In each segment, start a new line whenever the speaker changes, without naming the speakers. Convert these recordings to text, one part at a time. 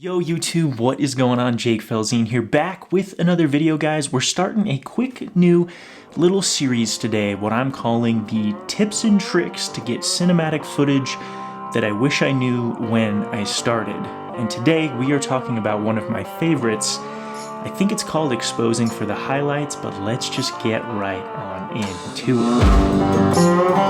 Yo YouTube, what is going on? Jake Felzine here, back with another video, guys. We're starting a quick new little series today, what I'm calling the tips and tricks to get cinematic footage that I wish I knew when I started. And today we are talking about one of my favorites. I think it's called exposing for the highlights, but let's just get right on into it.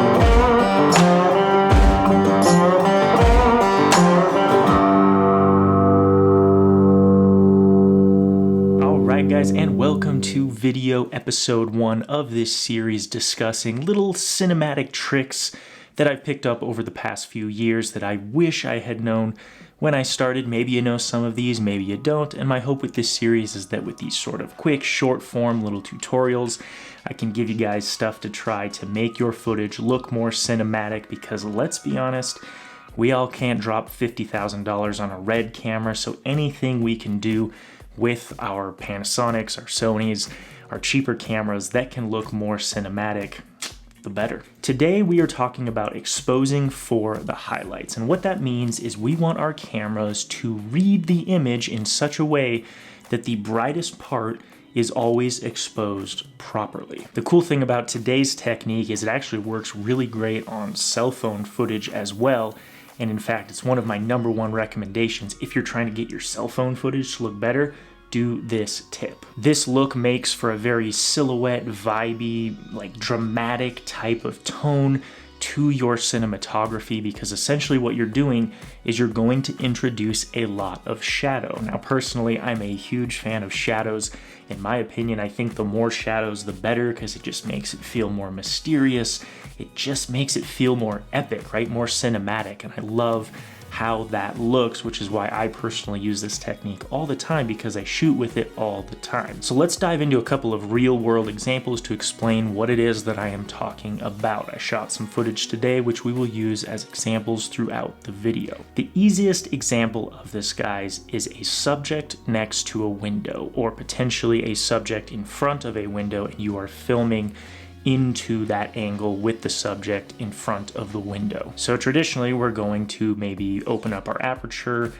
Guys, and welcome to video episode 1 of this series discussing little cinematic tricks that I've picked up over the past few years that I wish I had known when I started. Maybe you know some of these, maybe you don't, and my hope with this series is that with these sort of quick, short form little tutorials, I can give you guys stuff to try to make your footage look more cinematic, because let's be honest, we all can't drop $50,000 on a RED camera, so anything we can do with our Panasonics, our Sonys, our cheaper cameras that can look more cinematic, the better. Today we are talking about exposing for the highlights, and what that means is we want our cameras to read the image in such a way that the brightest part is always exposed properly. The cool thing about today's technique is it actually works really great on cell phone footage as well. And in fact, it's one of my #1 recommendations. If you're trying to get your cell phone footage to look better, do this tip. This look makes for a very silhouette, vibey, like dramatic type of tone to your cinematography, because essentially what you're doing is you're going to introduce a lot of shadow. Now, personally, I'm a huge fan of shadows. In my opinion, I think the more shadows, the better, because it just makes it feel more mysterious. It just makes it feel more epic, right? More cinematic, and I love how that looks, which is why I personally use this technique all the time, because I shoot with it all the time. So let's dive into a couple of real world examples to explain what it is that I am talking about. I shot some footage today, which we will use as examples throughout the video. The easiest example of this, guys, is a subject next to a window, or potentially a subject in front of a window, and you are filming into that angle with the subject in front of the window. So traditionally we're going to maybe open up our aperture,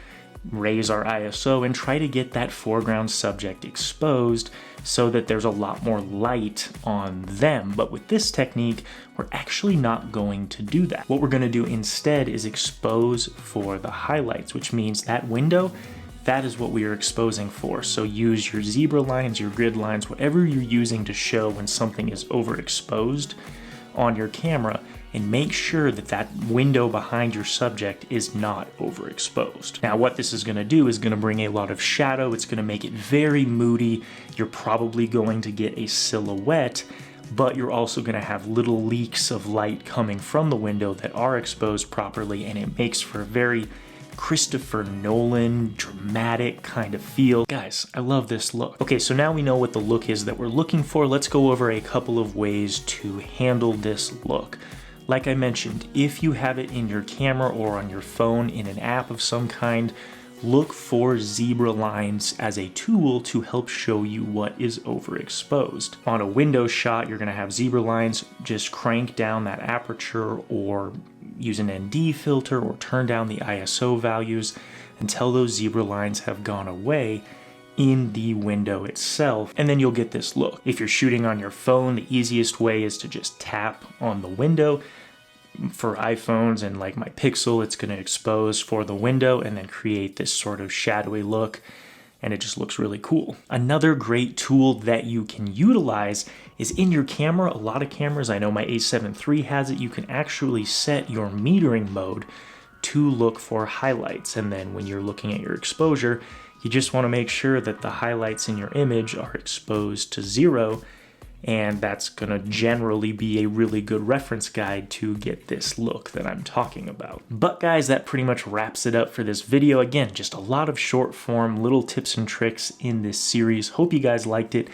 raise our ISO, and try to get that foreground subject exposed so that there's a lot more light on them. But with this technique, we're actually not going to do that. What we're going to do instead is expose for the highlights, which means that window, that is what we are exposing for. So use your zebra lines, your grid lines, whatever you're using to show when something is overexposed on your camera, and make sure that that window behind your subject is not overexposed. Now, what this is gonna do is gonna bring a lot of shadow. It's gonna make it very moody. You're probably going to get a silhouette, but you're also gonna have little leaks of light coming from the window that are exposed properly, and it makes for a very Christopher Nolan dramatic kind of feel. Guys, I love this look. Okay, so now we know what the look is that we're looking for. Let's go over a couple of ways to handle this look. Like I mentioned, if you have it in your camera or on your phone in an app of some kind, look for zebra lines as a tool to help show you what is overexposed. On a window shot, you're gonna have zebra lines. Just crank down that aperture, or use an ND filter, or turn down the ISO values until those zebra lines have gone away in the window itself, and then you'll get this look. If you're shooting on your phone, the easiest way is to just tap on the window. For iPhones and like my Pixel, it's going to expose for the window and then create this sort of shadowy look, and it just looks really cool. Another great tool that you can utilize is in your camera. A lot of cameras, I know my A7 III has it, you can actually set your metering mode to look for highlights, and then when you're looking at your exposure, you just want to make sure that the highlights in your image are exposed to 0, and that's gonna generally be a really good reference guide to get this look that I'm talking about. But guys, that pretty much wraps it up for this video. Again, just a lot of short form little tips and tricks in this series. Hope you guys liked it.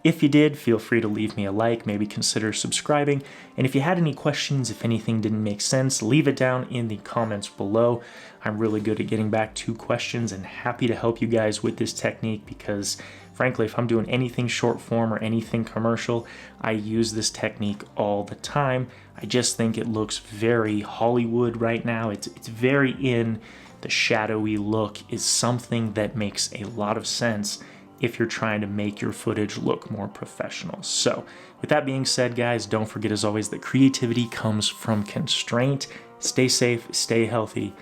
If you did, feel free to leave me a like, maybe consider subscribing. And if you had any questions, if anything didn't make sense, leave it down in the comments below. I'm really good at getting back to questions and happy to help you guys with this technique, because frankly, if I'm doing anything short form or anything commercial, I use this technique all the time. I just think it looks very Hollywood right now. It's very in the shadowy look is something that makes a lot of sense if you're trying to make your footage look more professional. So with that being said, guys, don't forget as always that creativity comes from constraint. Stay safe, stay healthy,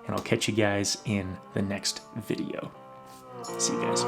and I'll catch you guys in the next video. See you guys.